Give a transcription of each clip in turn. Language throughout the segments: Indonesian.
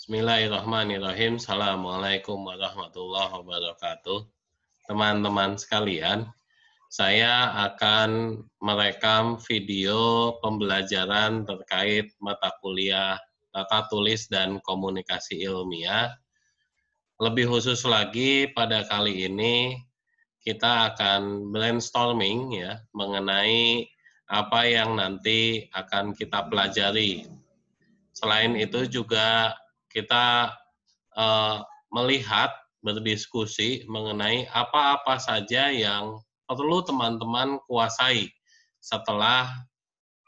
Bismillahirrahmanirrahim. Assalamualaikum warahmatullahi wabarakatuh. Teman-teman sekalian, saya akan merekam video pembelajaran terkait mata kuliah Tata Tulis dan Komunikasi Ilmiah. Lebih khusus lagi, pada kali ini kita akan brainstorming ya mengenai apa yang nanti akan kita pelajari. Selain itu juga kita melihat, berdiskusi mengenai apa-apa saja yang perlu teman-teman kuasai setelah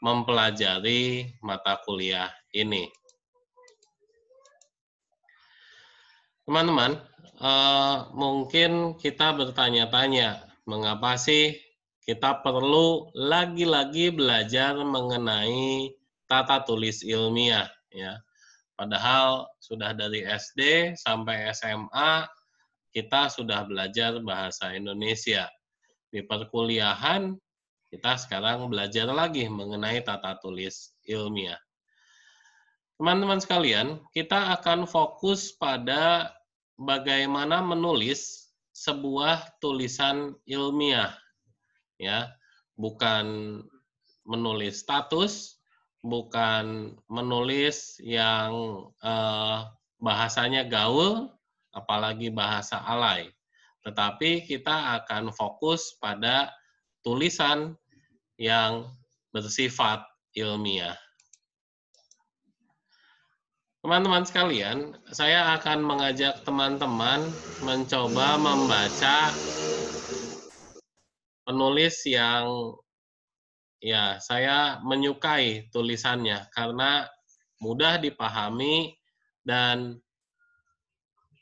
mempelajari mata kuliah ini. Teman-teman, mungkin kita bertanya-tanya, mengapa sih kita perlu lagi-lagi belajar mengenai tata tulis ilmiah, ya? Padahal sudah dari SD sampai SMA, kita sudah belajar bahasa Indonesia. Di perkuliahan, kita sekarang belajar lagi mengenai tata tulis ilmiah. Teman-teman sekalian, kita akan fokus pada bagaimana menulis sebuah tulisan ilmiah, ya, bukan menulis status, bukan menulis yang bahasanya gaul, apalagi bahasa alay, tetapi kita akan fokus pada tulisan yang bersifat ilmiah. Teman-teman sekalian, saya akan mengajak teman-teman mencoba membaca penulis yang ya saya menyukai tulisannya karena mudah dipahami dan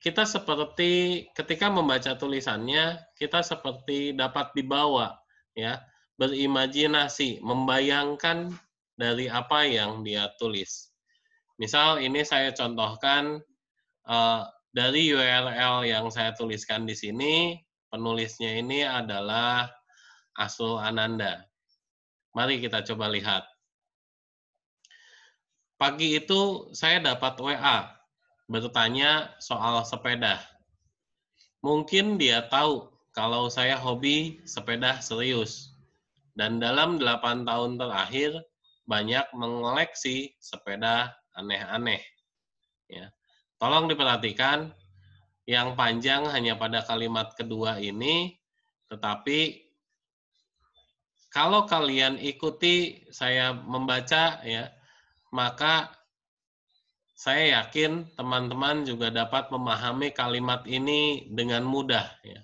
kita seperti ketika membaca tulisannya, kita seperti dapat dibawa ya, berimajinasi, membayangkan dari apa yang dia tulis. Misal ini saya contohkan dari URL yang saya tuliskan di sini, penulisnya ini adalah Asrul Ananda. Mari kita coba lihat. Pagi itu saya dapat WA, bertanya soal sepeda. Mungkin dia tahu kalau saya hobi sepeda serius. Dan dalam 8 tahun terakhir, banyak mengoleksi sepeda aneh-aneh. Ya. Tolong diperhatikan, yang panjang hanya pada kalimat kedua ini, tetapi kalau kalian ikuti saya membaca, ya, maka saya yakin teman-teman juga dapat memahami kalimat ini dengan mudah. Ya.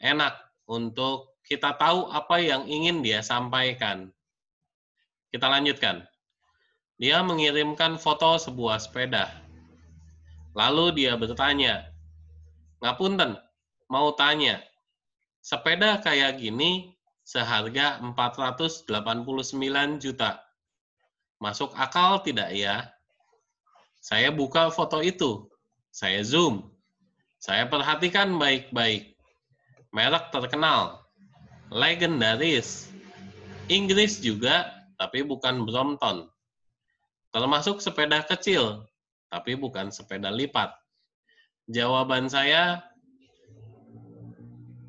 Enak untuk kita tahu apa yang ingin dia sampaikan. Kita lanjutkan. Dia mengirimkan foto sebuah sepeda. Lalu dia bertanya, ngapunten, mau tanya, sepeda kayak gini seharga 489 juta. Masuk akal tidak ya? Saya buka foto itu, saya zoom, saya perhatikan baik-baik. Merek terkenal, legendaris, Inggris juga, tapi bukan Brompton. Termasuk sepeda kecil, tapi bukan sepeda lipat. Jawaban saya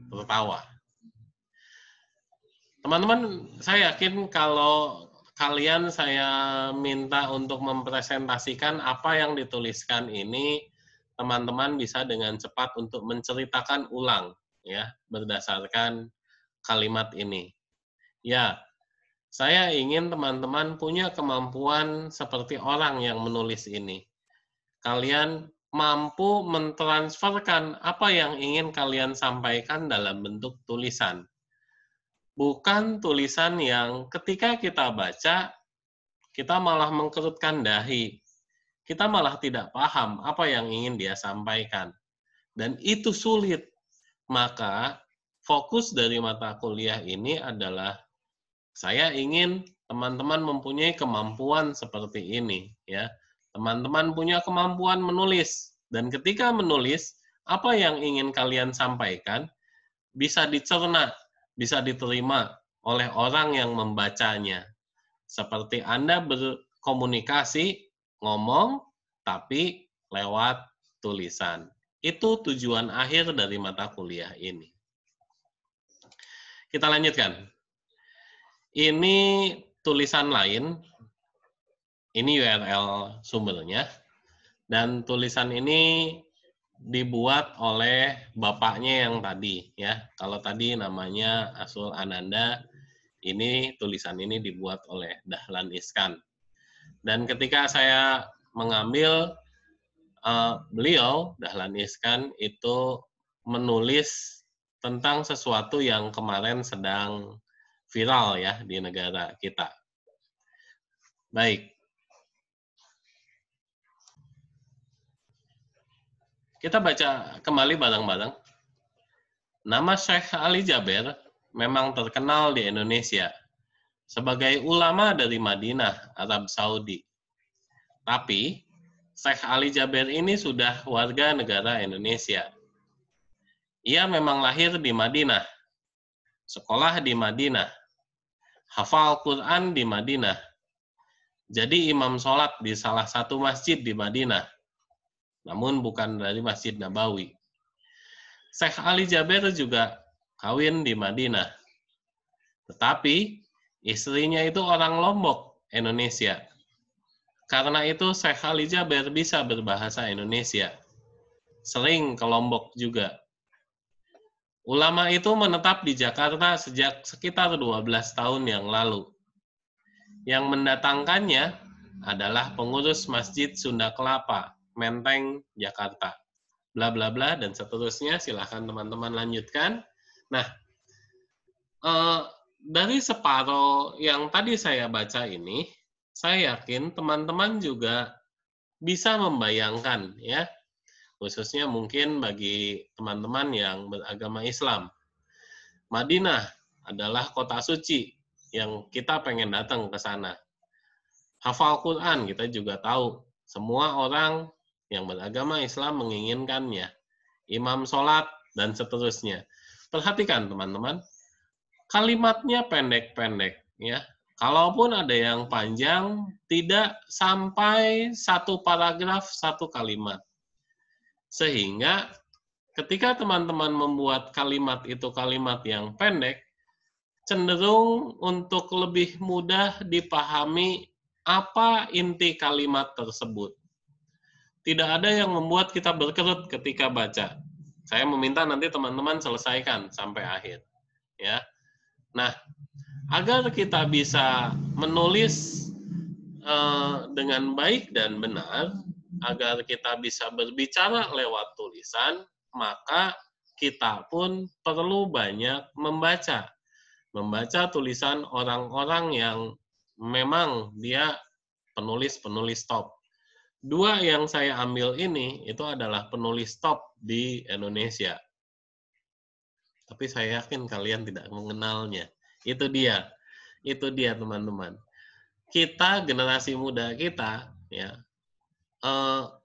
tertawa. Teman-teman, saya yakin kalau kalian saya minta untuk mempresentasikan apa yang dituliskan ini, teman-teman bisa dengan cepat untuk menceritakan ulang ya berdasarkan kalimat ini. Ya, saya ingin teman-teman punya kemampuan seperti orang yang menulis ini. Kalian mampu mentransferkan apa yang ingin kalian sampaikan dalam bentuk tulisan. Bukan tulisan yang ketika kita baca, kita malah mengkerutkan dahi. Kita malah tidak paham apa yang ingin dia sampaikan. Dan itu sulit. Maka fokus dari mata kuliah ini adalah saya ingin teman-teman mempunyai kemampuan seperti ini, ya. Teman-teman punya kemampuan menulis, dan ketika menulis, apa yang ingin kalian sampaikan bisa dicerna, bisa diterima oleh orang yang membacanya. Seperti Anda berkomunikasi, ngomong, tapi lewat tulisan. Itu tujuan akhir dari mata kuliah ini. Kita lanjutkan. Ini tulisan lain, ini URL sumbernya, dan tulisan ini dibuat oleh bapaknya yang tadi, ya. Kalau tadi namanya Asul Ananda, ini tulisan ini dibuat oleh Dahlan Iskan. Dan ketika saya mengambil beliau, Dahlan Iskan, itu menulis tentang sesuatu yang kemarin sedang viral ya di negara kita. Baik. Kita baca kembali bareng-bareng. Nama Syekh Ali Jaber memang terkenal di Indonesia sebagai ulama dari Madinah, Arab Saudi. Tapi, Syekh Ali Jaber ini sudah warga negara Indonesia. Ia memang lahir di Madinah, sekolah di Madinah, hafal Quran di Madinah, jadi imam sholat di salah satu masjid di Madinah, namun bukan dari Masjid Nabawi. Syekh Ali Jaber juga kawin di Madinah. Tetapi istrinya itu orang Lombok, Indonesia. Karena itu Syekh Ali Jaber bisa berbahasa Indonesia. Sering ke Lombok juga. Ulama itu menetap di Jakarta sejak sekitar 12 tahun yang lalu. Yang mendatangkannya adalah pengurus Masjid Sunda Kelapa, Menteng, Jakarta. Bla bla bla dan seterusnya, silahkan teman-teman lanjutkan. Nah, dari separuh yang tadi saya baca ini, saya yakin teman-teman juga bisa membayangkan ya, khususnya mungkin bagi teman-teman yang beragama Islam. Madinah adalah kota suci yang kita pengen datang ke sana. Hafal Quran kita juga tahu, semua orang yang beragama Islam menginginkannya. Imam sholat, dan seterusnya. Perhatikan teman-teman, kalimatnya pendek-pendek. Ya. Kalaupun ada yang panjang, tidak sampai satu paragraf, satu kalimat. Sehingga ketika teman-teman membuat kalimat itu kalimat yang pendek, cenderung untuk lebih mudah dipahami apa inti kalimat tersebut. Tidak ada yang membuat kita berkerut ketika baca. Saya meminta nanti teman-teman selesaikan sampai akhir. Ya. Nah, agar kita bisa menulis dengan baik dan benar, agar kita bisa berbicara lewat tulisan, maka kita pun perlu banyak membaca. Membaca tulisan orang-orang yang memang dia penulis-penulis top. Dua yang saya ambil ini, itu adalah penulis top di Indonesia. Tapi saya yakin kalian tidak mengenalnya. Itu dia teman-teman. Kita, generasi muda kita, ya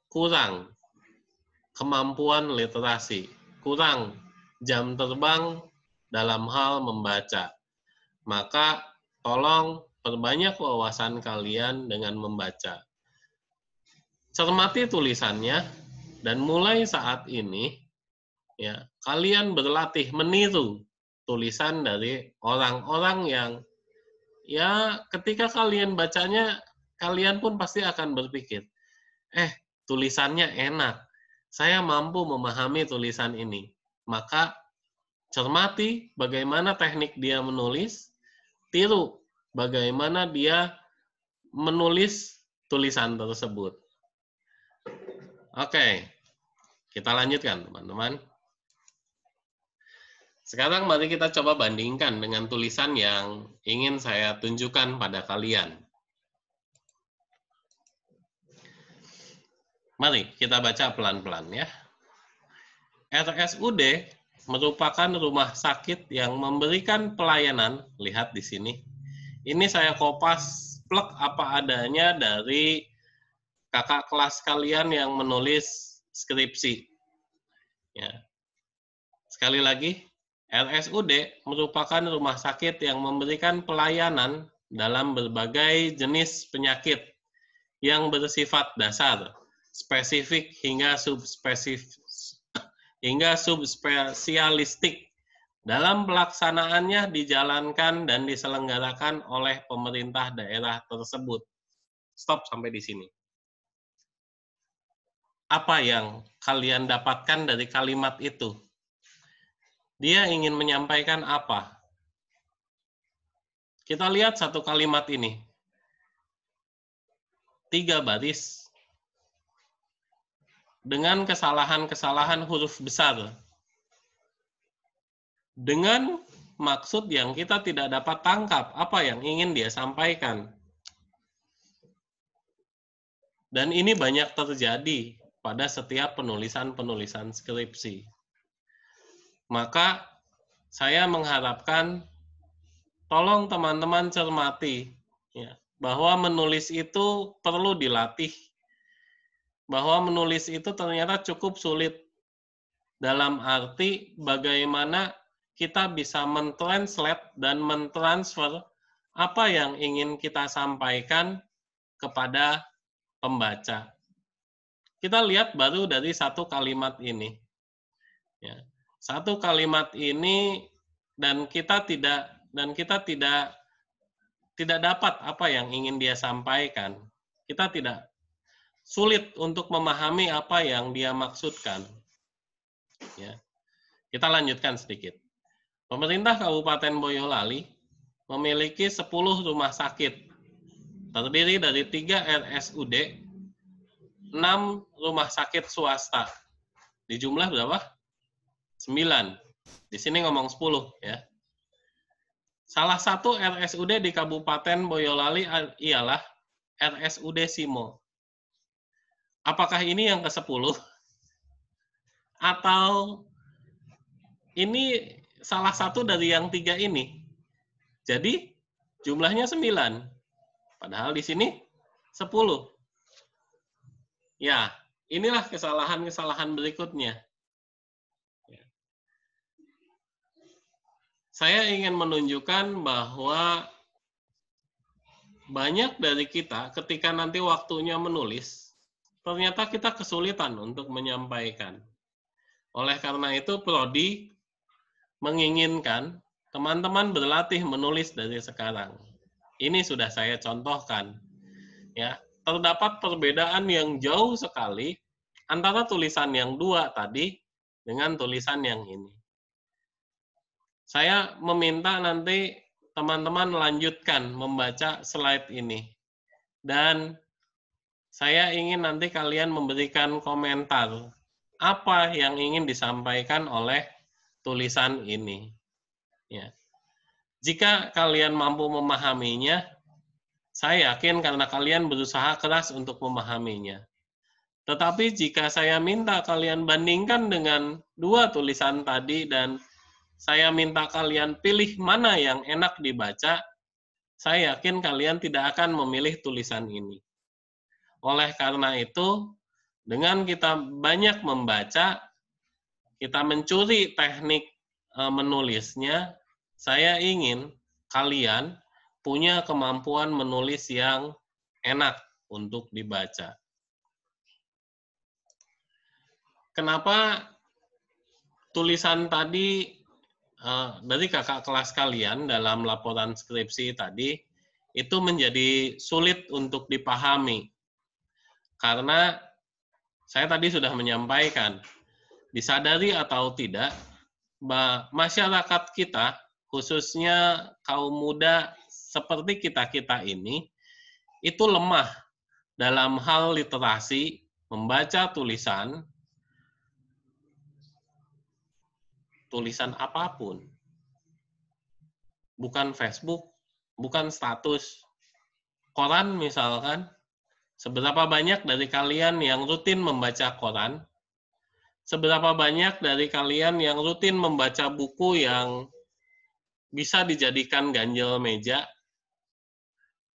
kurang kemampuan literasi, kurang jam terbang dalam hal membaca. Maka tolong perbanyak wawasan kalian dengan membaca. Cermati tulisannya, dan mulai saat ini ya kalian berlatih meniru tulisan dari orang-orang yang ya ketika kalian bacanya kalian pun pasti akan berpikir, tulisannya enak, saya mampu memahami tulisan ini. Maka cermati bagaimana teknik dia menulis, tiru bagaimana dia menulis tulisan tersebut. Oke, kita lanjutkan teman-teman. Sekarang mari kita coba bandingkan dengan tulisan yang ingin saya tunjukkan pada kalian. Mari kita baca pelan-pelan ya. RSUD merupakan rumah sakit yang memberikan pelayanan, lihat di sini. Ini saya kopas plek apa adanya dari kakak kelas kalian yang menulis skripsi. Ya. Sekali lagi, RSUD merupakan rumah sakit yang memberikan pelayanan dalam berbagai jenis penyakit yang bersifat dasar, spesifik hingga subspesialistik dalam pelaksanaannya dijalankan dan diselenggarakan oleh pemerintah daerah tersebut. Stop sampai di sini. Apa yang kalian dapatkan dari kalimat itu? Dia ingin menyampaikan apa? Kita lihat satu kalimat ini. 3 baris dengan kesalahan-kesalahan huruf besar. Dengan maksud yang kita tidak dapat tangkap apa yang ingin dia sampaikan. Dan ini banyak terjadi pada setiap penulisan-penulisan skripsi. Maka saya mengharapkan tolong teman-teman cermati ya, bahwa menulis itu perlu dilatih. Bahwa menulis itu ternyata cukup sulit dalam arti bagaimana kita bisa mentranslate dan mentransfer apa yang ingin kita sampaikan kepada pembaca. Kita lihat baru dari satu kalimat ini. Ya. Satu kalimat ini dan kita tidak dapat apa yang ingin dia sampaikan. Kita tidak sulit untuk memahami apa yang dia maksudkan. Ya. Kita lanjutkan sedikit. Pemerintah Kabupaten Boyolali memiliki 10 rumah sakit, terdiri dari 3 RSUD, 6 rumah sakit swasta. Di jumlah berapa? 9. Di sini ngomong 10 ya. Salah satu RSUD di Kabupaten Boyolali ialah RSUD Simo. Apakah ini yang ke-10? Atau ini salah satu dari yang 3 ini? Jadi jumlahnya 9. Padahal di sini 10. Ya, inilah kesalahan-kesalahan berikutnya. Saya ingin menunjukkan bahwa banyak dari kita ketika nanti waktunya menulis, ternyata kita kesulitan untuk menyampaikan. Oleh karena itu, Prodi menginginkan teman-teman berlatih menulis dari sekarang. Ini sudah saya contohkan. Ya, terdapat perbedaan yang jauh sekali antara tulisan yang 2 tadi dengan tulisan yang ini. Saya meminta nanti teman-teman lanjutkan membaca slide ini. Dan saya ingin nanti kalian memberikan komentar apa yang ingin disampaikan oleh tulisan ini. Ya. Jika kalian mampu memahaminya, saya yakin karena kalian berusaha keras untuk memahaminya. Tetapi jika saya minta kalian bandingkan dengan 2 tulisan tadi dan saya minta kalian pilih mana yang enak dibaca, saya yakin kalian tidak akan memilih tulisan ini. Oleh karena itu, dengan kita banyak membaca, kita mencuri teknik menulisnya, saya ingin kalian punya kemampuan menulis yang enak untuk dibaca. Kenapa tulisan tadi dari kakak kelas kalian dalam laporan skripsi tadi itu menjadi sulit untuk dipahami. Karena saya tadi sudah menyampaikan, disadari atau tidak, masyarakat kita, khususnya kaum muda seperti kita-kita ini, itu lemah dalam hal literasi, membaca tulisan apapun. Bukan Facebook, bukan status. Koran misalkan, seberapa banyak dari kalian yang rutin membaca koran? Seberapa banyak dari kalian yang rutin membaca buku yang bisa dijadikan ganjel meja?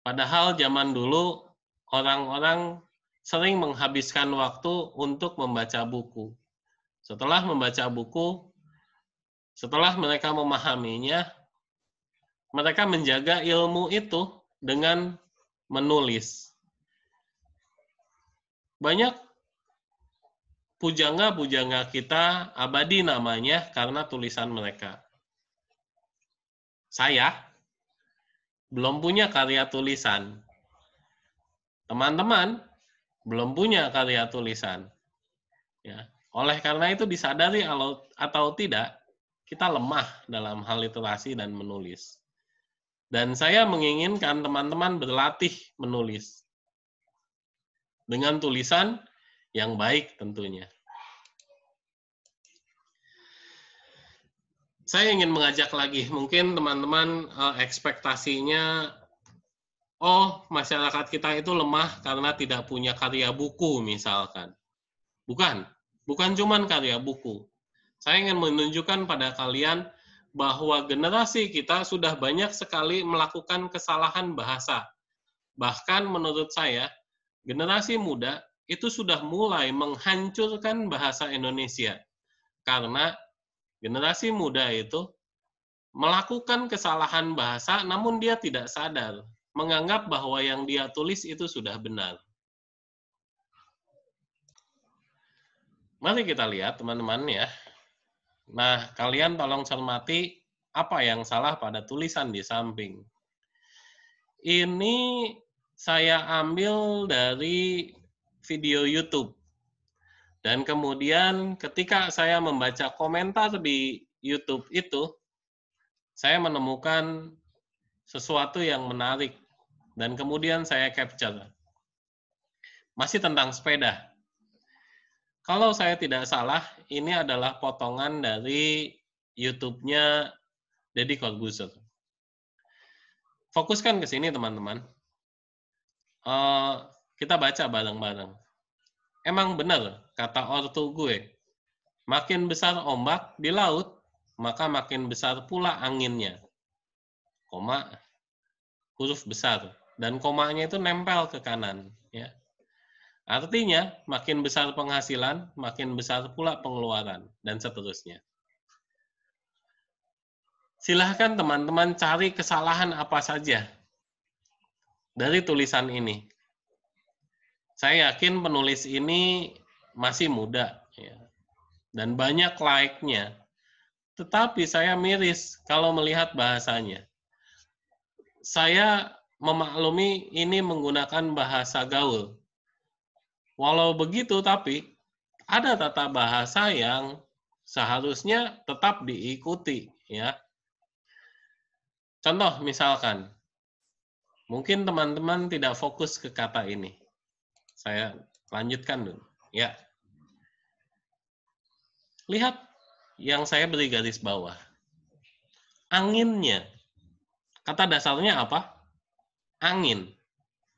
Padahal zaman dulu orang-orang sering menghabiskan waktu untuk membaca buku. Setelah membaca buku, setelah mereka memahaminya, mereka menjaga ilmu itu dengan menulis. Banyak pujangga-pujangga kita abadi namanya karena tulisan mereka. Saya belum punya karya tulisan. Teman-teman belum punya karya tulisan. Ya. Oleh karena itu disadari atau tidak, kita lemah dalam hal literasi dan menulis. Dan saya menginginkan teman-teman berlatih menulis dengan tulisan yang baik tentunya. Saya ingin mengajak lagi, mungkin teman-teman ekspektasinya, oh masyarakat kita itu lemah karena tidak punya karya buku misalkan. Bukan cuma karya buku. Saya ingin menunjukkan pada kalian bahwa generasi kita sudah banyak sekali melakukan kesalahan bahasa. Bahkan menurut saya, generasi muda itu sudah mulai menghancurkan bahasa Indonesia. Karena generasi muda itu melakukan kesalahan bahasa, namun dia tidak sadar, menganggap bahwa yang dia tulis itu sudah benar. Mari kita lihat, teman-teman ya. Nah, kalian tolong cermati apa yang salah pada tulisan di samping. Ini saya ambil dari video YouTube. Dan kemudian ketika saya membaca komentar di YouTube itu, saya menemukan sesuatu yang menarik. Dan kemudian saya capture. Masih tentang sepeda. Kalau saya tidak salah, ini adalah potongan dari YouTube-nya Deddy Corbuzier. Fokuskan ke sini, teman-teman. Kita baca bareng-bareng. Emang benar, kata ortu gue, makin besar ombak di laut, maka makin besar pula anginnya. Koma, huruf besar. Dan komanya itu nempel ke kanan. Ya. Artinya, makin besar penghasilan, makin besar pula pengeluaran, dan seterusnya. Silahkan teman-teman cari kesalahan apa saja dari tulisan ini. Saya yakin penulis ini masih muda, ya, dan banyak like-nya. Tetapi saya miris kalau melihat bahasanya. Saya memaklumi ini menggunakan bahasa gaul. Walau begitu, tapi ada tata bahasa yang seharusnya tetap diikuti, ya. Contoh misalkan, mungkin teman-teman tidak fokus ke kata ini. Saya lanjutkan dulu, ya. Lihat yang saya beri garis bawah. Anginnya. Kata dasarnya apa? Angin.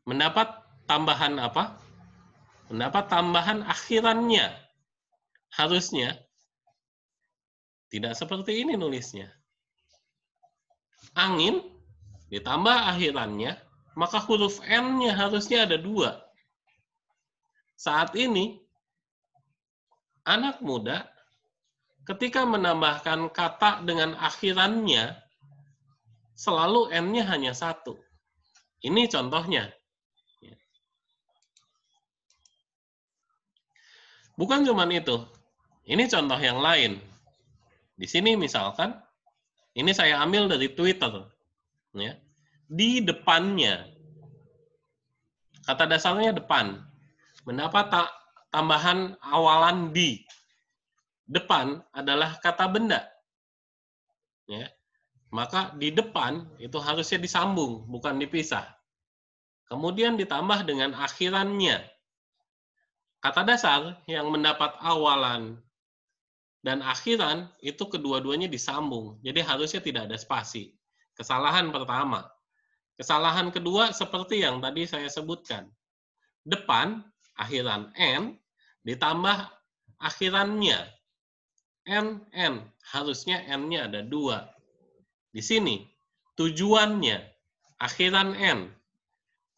Mendapat tambahan apa? Mendapat tambahan akhirannya. Harusnya tidak seperti ini nulisnya. Angin ditambah akhirannya, maka huruf N-nya harusnya ada 2. Saat ini, anak muda ketika menambahkan kata dengan akhirannya, selalu N-nya hanya 1. Ini contohnya. Bukan cuma itu. Ini contoh yang lain. Di sini misalkan, ini saya ambil dari Twitter. Ya. Di depannya, kata dasarnya depan. Mendapat tambahan awalan di. Depan adalah kata benda. Ya. Maka di depan itu harusnya disambung, bukan dipisah. Kemudian ditambah dengan akhirannya. Kata dasar yang mendapat awalan dan akhiran itu kedua-duanya disambung. Jadi harusnya tidak ada spasi. Kesalahan pertama. Kesalahan kedua seperti yang tadi saya sebutkan. Depan, akhiran N, ditambah akhirannya. N. Harusnya N-nya ada 2. Di sini, tujuannya, akhiran N.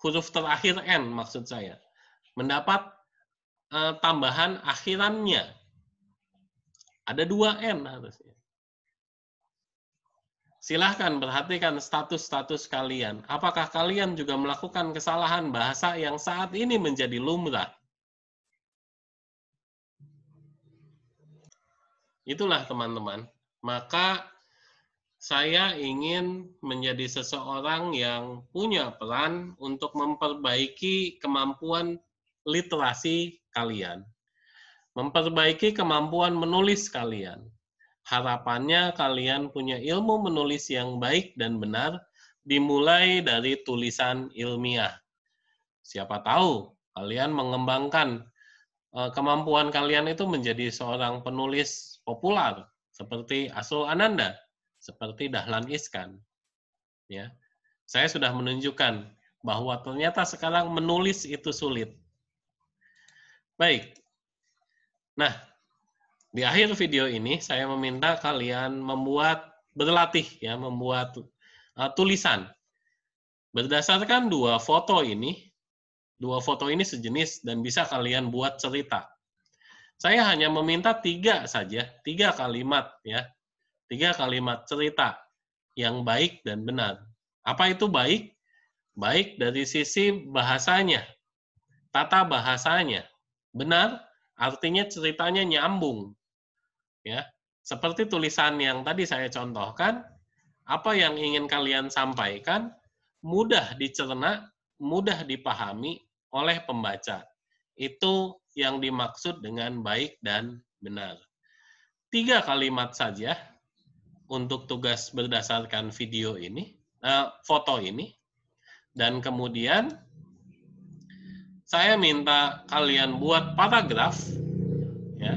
Huruf terakhir N maksud saya. Mendapat tambahan akhirannya. Ada 2 N harusnya. Silahkan perhatikan status-status kalian. Apakah kalian juga melakukan kesalahan bahasa yang saat ini menjadi lumrah? Itulah teman-teman. Maka saya ingin menjadi seseorang yang punya peran untuk memperbaiki kemampuan literasi kalian, memperbaiki kemampuan menulis kalian. Harapannya kalian punya ilmu menulis yang baik dan benar, dimulai dari tulisan ilmiah. Siapa tahu kalian mengembangkan kemampuan kalian itu menjadi seorang penulis populer seperti Asrul Ananda, seperti Dahlan Iskan. Ya, saya sudah menunjukkan bahwa ternyata sekarang menulis itu sulit. Baik. Nah, di akhir video ini saya meminta kalian berlatih ya, membuat tulisan. Berdasarkan dua foto ini sejenis dan bisa kalian buat cerita. Saya hanya meminta 3 saja, 3 kalimat ya. 3 kalimat cerita yang baik dan benar. Apa itu baik? Baik dari sisi bahasanya, tata bahasanya. Benar, artinya ceritanya nyambung. Ya. Seperti tulisan yang tadi saya contohkan, apa yang ingin kalian sampaikan mudah dicerna, mudah dipahami oleh pembaca. Itu yang dimaksud dengan baik dan benar. 3 kalimat saja untuk tugas berdasarkan video ini, foto ini, dan kemudian saya minta kalian buat paragraf ya,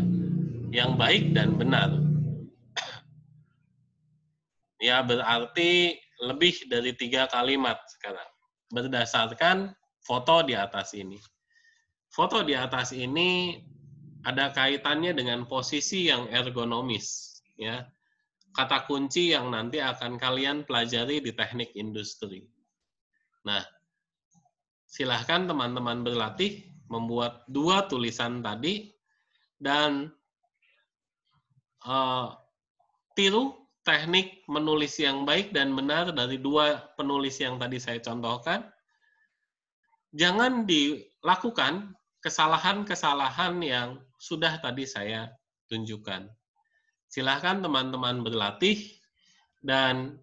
yang baik dan benar. Ya berarti lebih dari 3 kalimat sekarang berdasarkan foto di atas ini. Foto di atas ini ada kaitannya dengan posisi yang ergonomis, ya. Kata kunci yang nanti akan kalian pelajari di teknik industri. Nah, silahkan teman-teman berlatih membuat 2 tulisan tadi dan tiru teknik menulis yang baik dan benar dari 2 penulis yang tadi saya contohkan. Jangan dilakukan kesalahan-kesalahan yang sudah tadi saya tunjukkan. Silahkan teman-teman berlatih, dan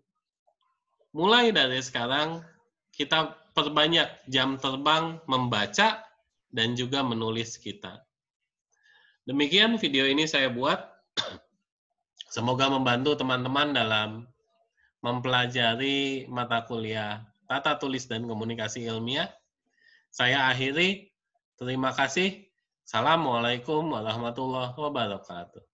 mulai dari sekarang kita perbanyak jam terbang membaca dan juga menulis kita. Demikian video ini saya buat. Semoga membantu teman-teman dalam mempelajari mata kuliah Tata Tulis dan Komunikasi Ilmiah. Saya akhiri. Terima kasih. Assalamualaikum warahmatullahi wabarakatuh.